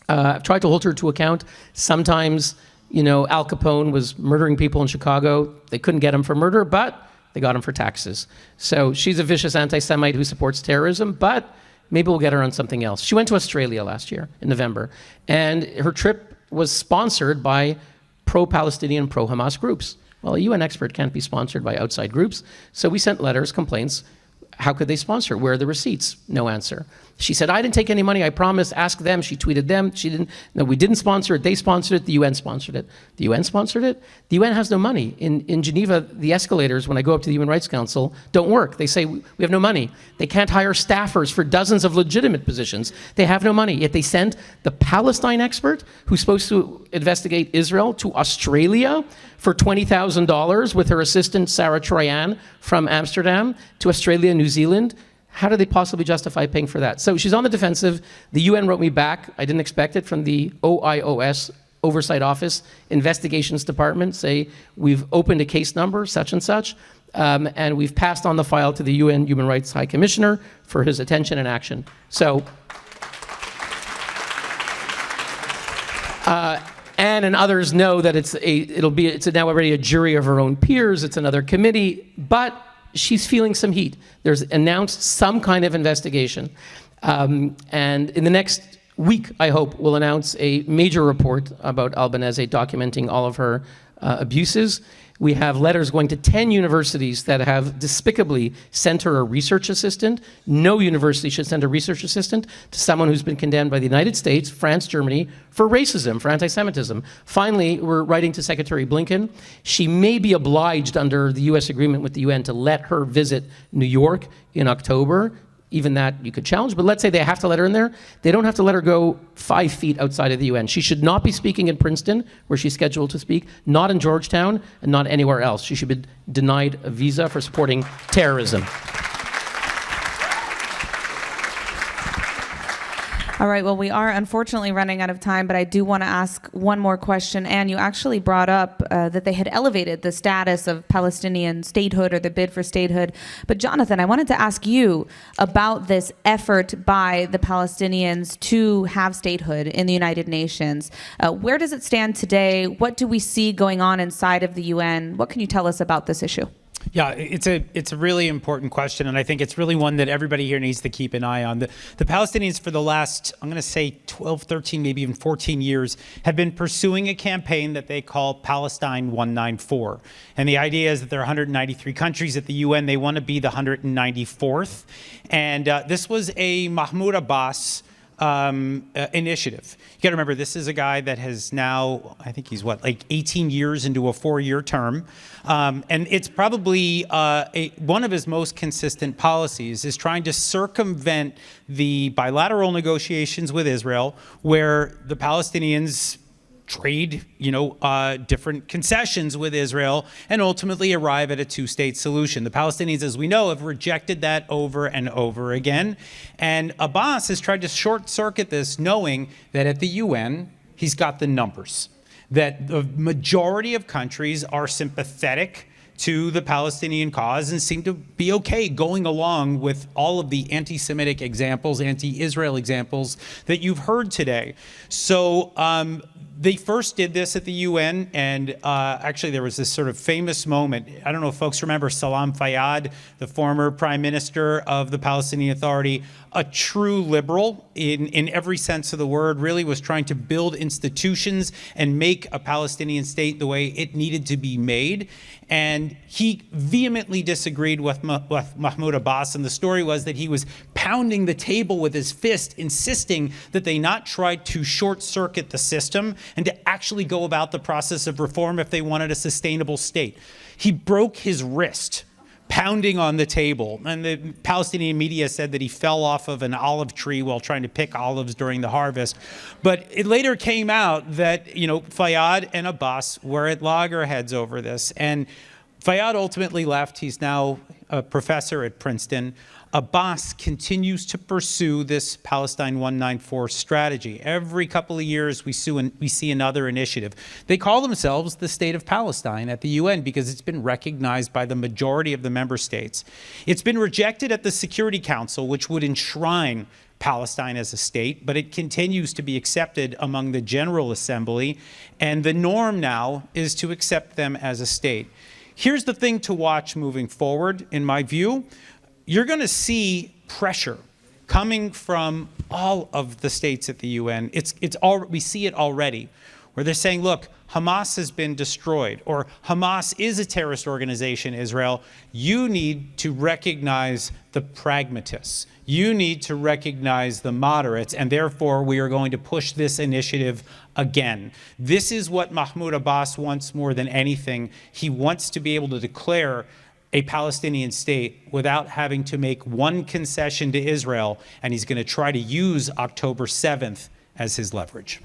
tried to hold her to account. Sometimes, Al Capone was murdering people in Chicago. They couldn't get him for murder, but they got him for taxes. So she's a vicious anti-Semite who supports terrorism, but maybe we'll get her on something else. She went to Australia last year in November, and her trip was sponsored by pro-Palestinian, pro-Hamas groups. Well, a UN expert can't be sponsored by outside groups, so we sent letters, complaints. How could they sponsor? Where are the receipts? No answer. She said, I didn't take any money, I promise, ask them. She tweeted them. She didn't. No, we didn't sponsor it. They sponsored it. The UN sponsored it. The UN sponsored it? The UN has no money. In Geneva, the escalators, when I go up to the Human Rights Council, don't work. They say, we have no money. They can't hire staffers for dozens of legitimate positions. They have no money. Yet they sent the Palestine expert, who's supposed to investigate Israel, to Australia for $20,000 with her assistant, Sarah Troyan, from Amsterdam, to Australia and New Zealand. How do they possibly justify paying for that? So she's on the defensive. The UN wrote me back. I didn't expect it, from the OIOS, Oversight Office, Investigations Department, say, we've opened a case number, such and such. And we've passed on the file to the UN Human Rights High Commissioner for his attention and action. So, Anne and others know that it's now already a jury of her own peers. It's another committee, but she's feeling some heat. There's announced some kind of investigation. And in the next week, I hope, we'll announce a major report about Albanese documenting all of her abuses. We have letters going to 10 universities that have despicably sent her a research assistant. No university should send a research assistant to someone who's been condemned by the United States, France, Germany, for racism, for anti-Semitism. Finally, we're writing to Secretary Blinken. She may be obliged under the US agreement with the UN to let her visit New York in October. Even that you could challenge, but let's say they have to let her in there. They don't have to let her go 5 feet outside of the UN. She should not be speaking in Princeton, where she's scheduled to speak, not in Georgetown, and not anywhere else. She should be denied a visa for supporting terrorism. All right, well, we are unfortunately running out of time, but I do want to ask one more question. Anne, you actually brought up that they had elevated the status of Palestinian statehood or the bid for statehood. But Jonathan, I wanted to ask you about this effort by the Palestinians to have statehood in the United Nations. Where does it stand today? What do we see going on inside of the UN? What can you tell us about this issue? Yeah, it's a really important question, and I think it's really one that everybody here needs to keep an eye on. The Palestinians for the last, I'm going to say 12, 13, maybe even 14 years, have been pursuing a campaign that they call Palestine 194. And the idea is that there are 193 countries at the UN. They want to be the 194th. And this was a Mahmoud Abbas initiative. You got to remember, this is a guy that has now, I think he's like 18 years into a 4-year term. And it's probably one of his most consistent policies is trying to circumvent the bilateral negotiations with Israel, where the Palestinians trade, different concessions with Israel and ultimately arrive at a two-state solution. The Palestinians, as we know, have rejected that over and over again. And Abbas has tried to short-circuit this, knowing that at the UN, he's got the numbers, that the majority of countries are sympathetic to the Palestinian cause and seem to be okay going along with all of the anti-Semitic examples, anti-Israel examples that you've heard today. So they first did this at the UN, and actually there was this sort of famous moment. I don't know if folks remember Salam Fayyad, the former prime minister of the Palestinian Authority, a true liberal in every sense of the word, really was trying to build institutions and make a Palestinian state the way it needed to be made. And he vehemently disagreed with Mahmoud Abbas, and the story was that he was pounding the table with his fist, insisting that they not try to short-circuit the system and to actually go about the process of reform if they wanted a sustainable state. He broke his wrist pounding on the table, and the Palestinian media said that he fell off of an olive tree while trying to pick olives during the harvest. But it later came out that, Fayyad and Abbas were at loggerheads over this. And Fayyad ultimately left. He's now a professor at Princeton. Abbas continues to pursue this Palestine 194 strategy. Every couple of years, we see another initiative. They call themselves the State of Palestine at the UN because it's been recognized by the majority of the member states. It's been rejected at the Security Council, which would enshrine Palestine as a state, but it continues to be accepted among the General Assembly, and the norm now is to accept them as a state. Here's the thing to watch moving forward, in my view. You're going to see pressure coming from all of the states at the UN. We see it already, where they're saying, look, Hamas has been destroyed, or Hamas is a terrorist organization, Israel. You need to recognize the pragmatists. You need to recognize the moderates, and therefore we are going to push this initiative again. This is what Mahmoud Abbas wants more than anything. He wants to be able to declare a Palestinian state without having to make one concession to Israel, and he's going to try to use October 7th as his leverage.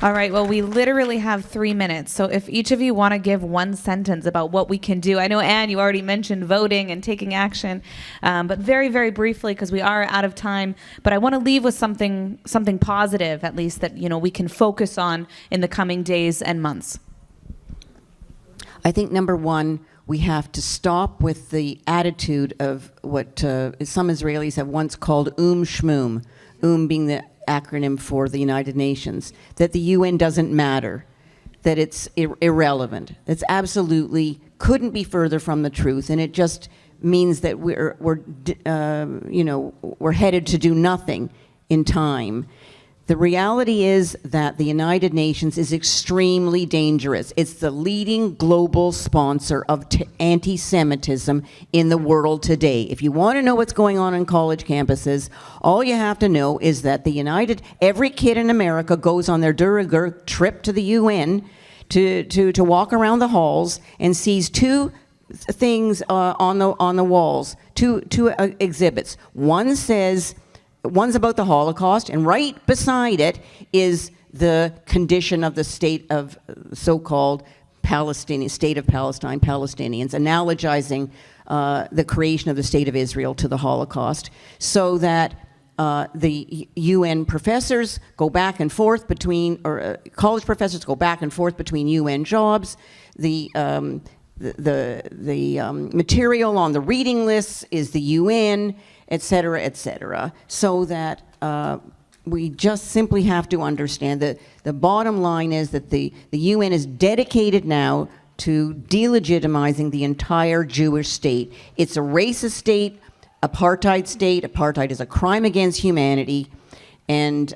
All right, well, we literally have 3 minutes. So if each of you want to give one sentence about what we can do. I know, Anne, you already mentioned voting and taking action, but very, very briefly, because we are out of time. But I want to leave with something positive, at least, that we can focus on in the coming days and months. I think, number one, we have to stop with the attitude of what some Israelis have once called Shmoom, being the acronym for the United Nations, that the UN doesn't matter, that it's irrelevant. It's absolutely couldn't be further from the truth, and it just means that we're headed to do nothing in time. The reality is that the United Nations is extremely dangerous. It's the leading global sponsor of anti-Semitism in the world today. If you want to know what's going on college campuses, all you have to know is that every kid in America goes on their de rigueur trip to the UN to walk around the halls and sees two things on the walls, two exhibits. One's about the Holocaust, and right beside it is the condition of the state of so-called state of Palestine, Palestinians, analogizing the creation of the state of Israel to the Holocaust, so that the UN professors go back and forth between, or college professors go back and forth between UN jobs. The material on the reading lists is the UN, et cetera, so that we just simply have to understand that the bottom line is that the UN is dedicated now to delegitimizing the entire Jewish state. It's a racist state, apartheid state. Apartheid is a crime against humanity, and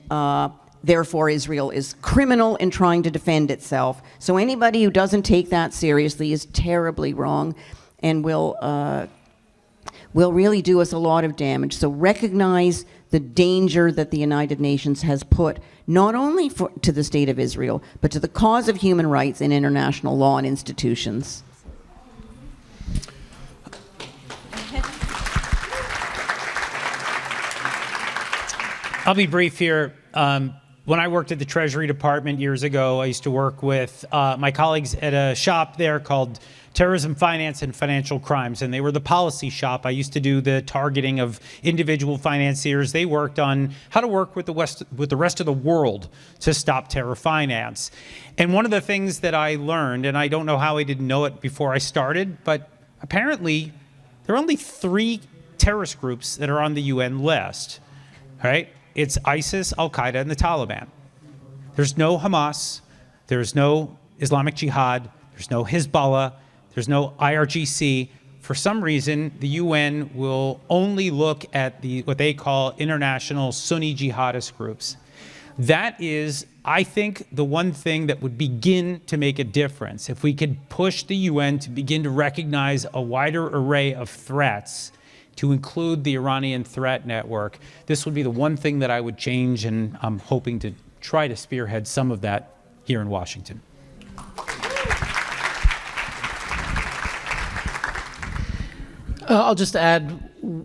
therefore Israel is criminal in trying to defend itself. So anybody who doesn't take that seriously is terribly wrong and will really do us a lot of damage. So recognize the danger that the United Nations has put not only to the state of Israel, but to the cause of human rights in international law and institutions. I'll be brief here. When I worked at the Treasury Department years ago, I used to work with my colleagues at a shop there called Terrorism Finance and Financial Crimes, and they were the policy shop. I used to do the targeting of individual financiers. They worked on how to work with the rest of the world to stop terror finance. And one of the things that I learned, and I don't know how I didn't know it before I started, but apparently there are only 3 terrorist groups that are on the UN list, right? It's ISIS, Al-Qaeda, and the Taliban. There's no Hamas, there's no Islamic Jihad, there's no Hezbollah, there's no IRGC. For some reason, the UN will only look at what they call international Sunni jihadist groups. That is, I think, the one thing that would begin to make a difference. If we could push the UN to begin to recognize a wider array of threats, to include the Iranian threat network, this would be the one thing that I would change, and I'm hoping to try to spearhead some of that here in Washington. I'll just add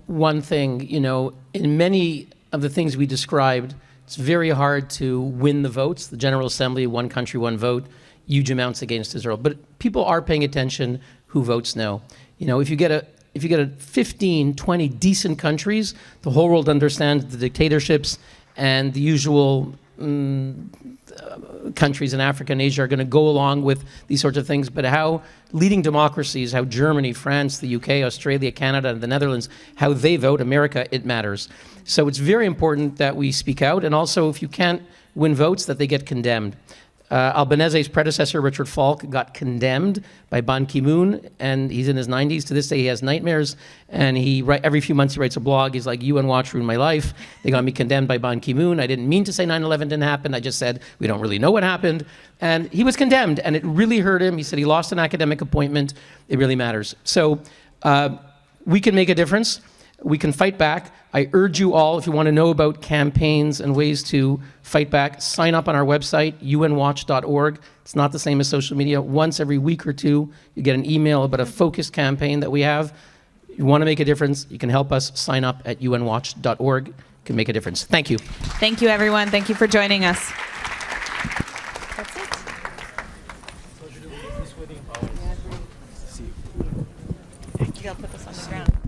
one thing. In many of the things we described, it's very hard to win the votes. The General Assembly, one country, one vote, huge amounts against Israel. But people are paying attention who votes no. If you get a 15, 20 decent countries, the whole world understands the dictatorships and the usual countries in Africa and Asia are going to go along with these sorts of things. But how leading democracies, how Germany, France, the UK, Australia, Canada, and the Netherlands, how they vote, America, it matters. So it's very important that we speak out, and also if you can't win votes, that they get condemned. Albanese's predecessor, Richard Falk, got condemned by Ban Ki-moon, and he's in his 90s. To this day, he has nightmares, and every few months he writes a blog. He's like, UN Watch ruined my life. They got me condemned by Ban Ki-moon. I didn't mean to say 9/11 didn't happen. I just said, we don't really know what happened. And he was condemned, and it really hurt him. He said he lost an academic appointment. It really matters. So we can make a difference. We can fight back. I urge you all, if you want to know about campaigns and ways to fight back, sign up on our website, unwatch.org. It's not the same as social media. Once every week or two, you get an email about a focused campaign that we have. You want to make a difference, you can help us. Sign up at unwatch.org. You can make a difference. Thank you. Thank you, everyone. Thank you for joining us. That's it. You gotta put this on the ground.